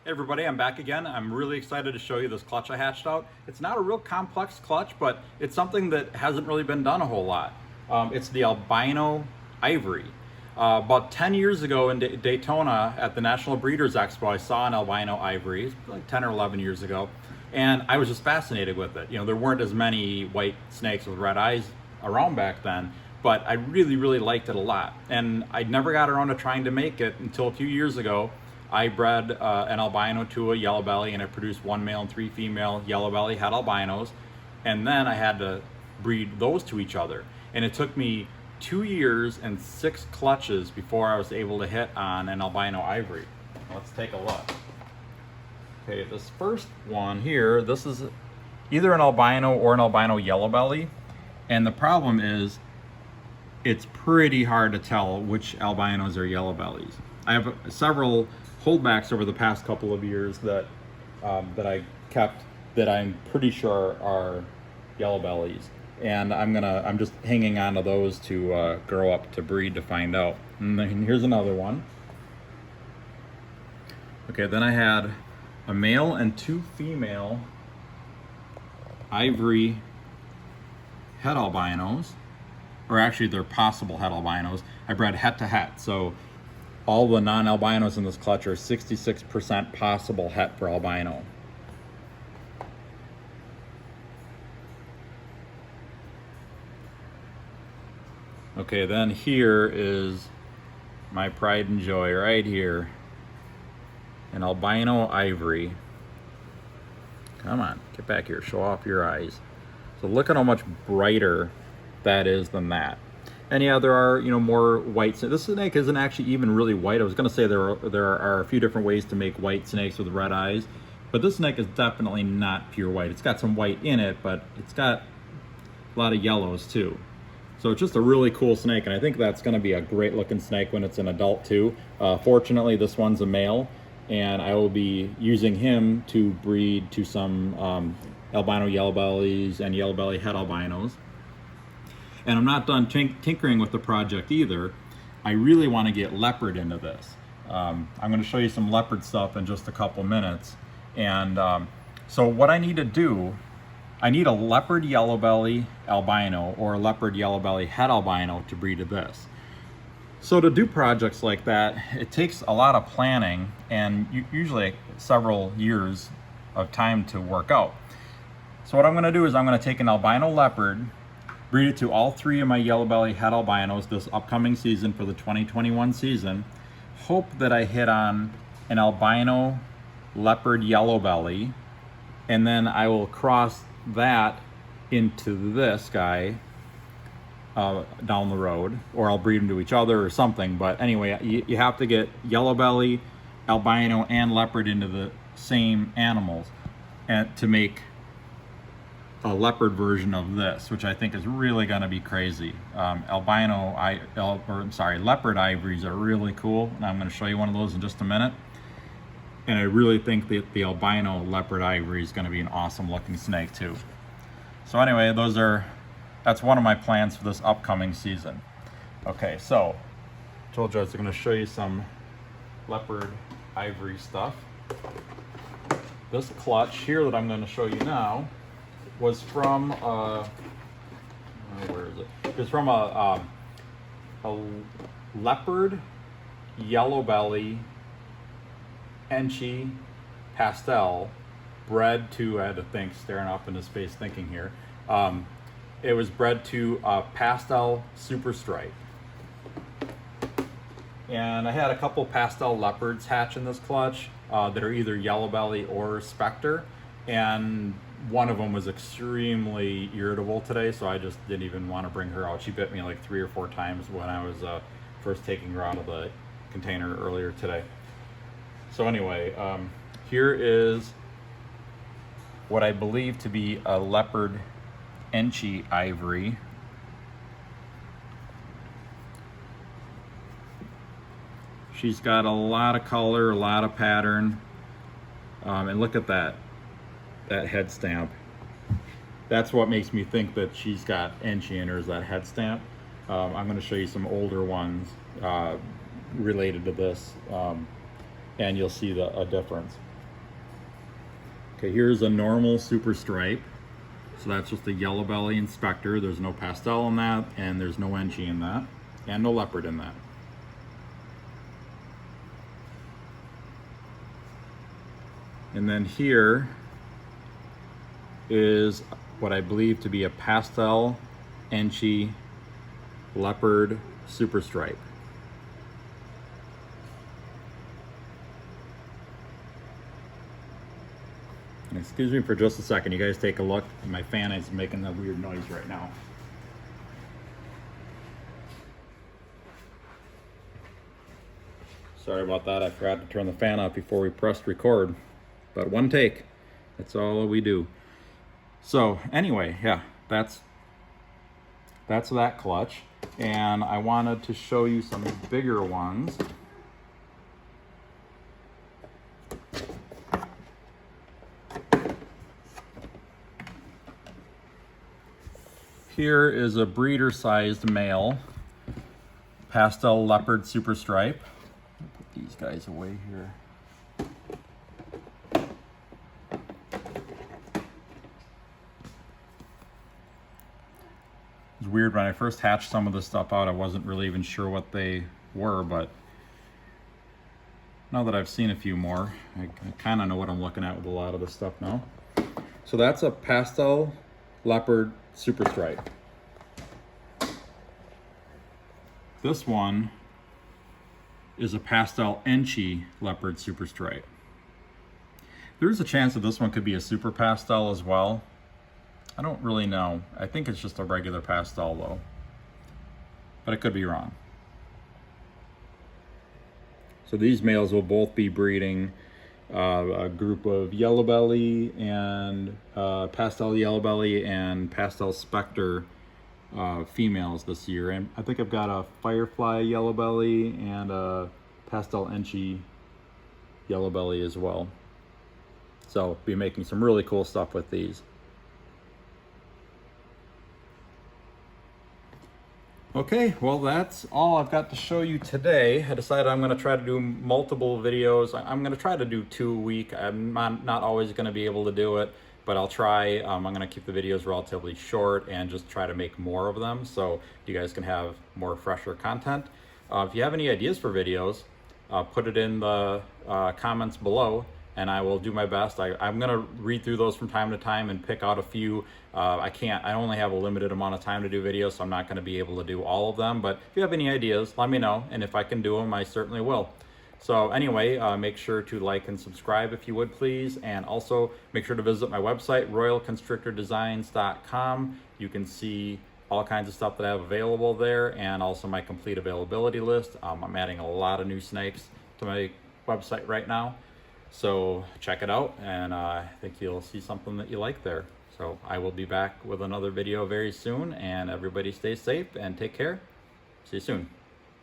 Hey everybody, I'm back again. I'm really excited to show you this clutch I hatched out. It's not a real complex clutch, but it's something that hasn't really been done a whole lot. It's the Albino Ivory. About 10 years ago in Daytona at the National Breeders Expo, I saw an Albino Ivory, like 10 or 11 years ago, and I was just fascinated with it. You know, there weren't as many white snakes with red eyes around back then, but I really liked it a lot. And I never got around to trying to make it until a few years ago. I bred an albino to a yellow belly, and it produced 1 male and 3 female yellow belly het albinos. And then I had to breed those to each other. And it took me 2 years and 6 clutches before I was able to hit on an albino ivory. Let's take a look. Okay, this first one here, this is either an albino or an albino yellow belly. And the problem is, it's pretty hard to tell which albinos are yellow bellies. I have several holdbacks over the past couple of years that I kept that I'm pretty sure are yellow bellies, and I'm just hanging on to those to grow up to breed to find out. And then here's another one. Okay, then I had a male and 2 female ivory het albinos, or actually they're possible het albinos. I bred het to het, so all the non-albinos in this clutch are 66% possible het for albino. Okay, then here is my pride and joy right here. An albino ivory. Come on, get back here, show off your eyes. So look at how much brighter that is than that. And yeah, there are, you know, more white snakes. This snake isn't actually even really white. I was going to say there are a few different ways to make white snakes with red eyes, but this snake is definitely not pure white. It's got some white in it, but it's got a lot of yellows too. So it's just a really cool snake, and I think that's going to be a great looking snake when it's an adult too. Fortunately, this one's a male, and I will be using him to breed to some albino yellow bellies and yellow belly het albinos. And I'm not done tinkering with the project either. I really want to get leopard into this. I'm going to show you some leopard stuff in just a couple minutes. And so what I need to do, I need a leopard yellow belly albino or a leopard yellow belly het albino to breed to this. So to do projects like that, it takes a lot of planning and usually several years of time to work out. So what I'm going to do is I'm going to take an albino leopard, breed it to all 3 of my yellow belly het albinos this upcoming season for the 2021 season. Hope that I hit on an albino leopard yellow belly, and then I will cross that into this guy down the road, or I'll breed them to each other or something. But anyway, you have to get yellow belly, albino, and leopard into the same animals and to make a leopard version of this, which I think is really going to be crazy. Leopard ivories are really cool, and I'm going to show you one of those in just a minute. And I really think that the albino leopard ivory is going to be an awesome looking snake too. So anyway, that's one of my plans for this upcoming season. Okay, so I told you I was going to show you some leopard ivory stuff. This clutch here that I'm going to show you now was from where is it? It's from a leopard yellow belly Enchi pastel bred to, I had to think, staring up into space thinking here. It was bred to a pastel super stripe. And I had a couple pastel leopards hatch in this clutch that are either yellow belly or spectre, and one of them was extremely irritable today, so I just didn't even want to bring her out. She bit me like 3 or 4 times when I was first taking her out of the container earlier today. So anyway, here is what I believe to be a Leopard Enchi ivory. She's got a lot of color, a lot of pattern, and look at that head stamp. That's what makes me think that she's got Enchi in her, is that head stamp. I'm going to show you some older ones related to this, and you'll see a difference. Okay, here's a normal super stripe. So that's just a yellow belly inspector. There's no pastel in that, and there's no Enchi in that, and no leopard in that. And then here is what I believe to be a pastel Enchi leopard super stripe. And excuse me for just a second, you guys take a look. My fan is making a weird noise right now. Sorry about that, I forgot to turn the fan off before we pressed record. But one take, that's all we do. So anyway, yeah, that's that clutch. And I wanted to show you some bigger ones. Here is a breeder sized male pastel leopard super stripe. I'll put these guys away here. It's weird, when I first hatched some of this stuff out, I wasn't really even sure what they were, but now that I've seen a few more, I kind of know what I'm looking at with a lot of this stuff now. So that's a pastel leopard super stripe. This one is a pastel Enchi leopard super stripe. There's a chance that this one could be a super pastel as well. I don't really know. I think it's just a regular pastel though, but I could be wrong. So these males will both be breeding a group of yellow belly and pastel yellow belly and pastel spectre females this year. And I think I've got a firefly yellow belly and a pastel Enchi yellow belly as well. So be making some really cool stuff with these. Okay, well that's all I've got to show you today. I decided I'm going to try to do multiple videos. I'm going to try to do 2 a week. I'm not always going to be able to do it, but I'll try. I'm going to keep the videos relatively short and just try to make more of them so you guys can have more fresher content. If you have any ideas for videos, put it in the comments below, and I will do my best. I'm gonna read through those from time to time and pick out a few. I only have a limited amount of time to do videos, so I'm not gonna be able to do all of them, but if you have any ideas, let me know, and if I can do them, I certainly will. So anyway, make sure to like and subscribe if you would please, and also make sure to visit my website, royalconstrictordesigns.com. You can see all kinds of stuff that I have available there, and also my complete availability list. I'm adding a lot of new snakes to my website right now. So check it out, and I think you'll see something that you like there. So I will be back with another video very soon, and everybody stay safe and take care. See you soon.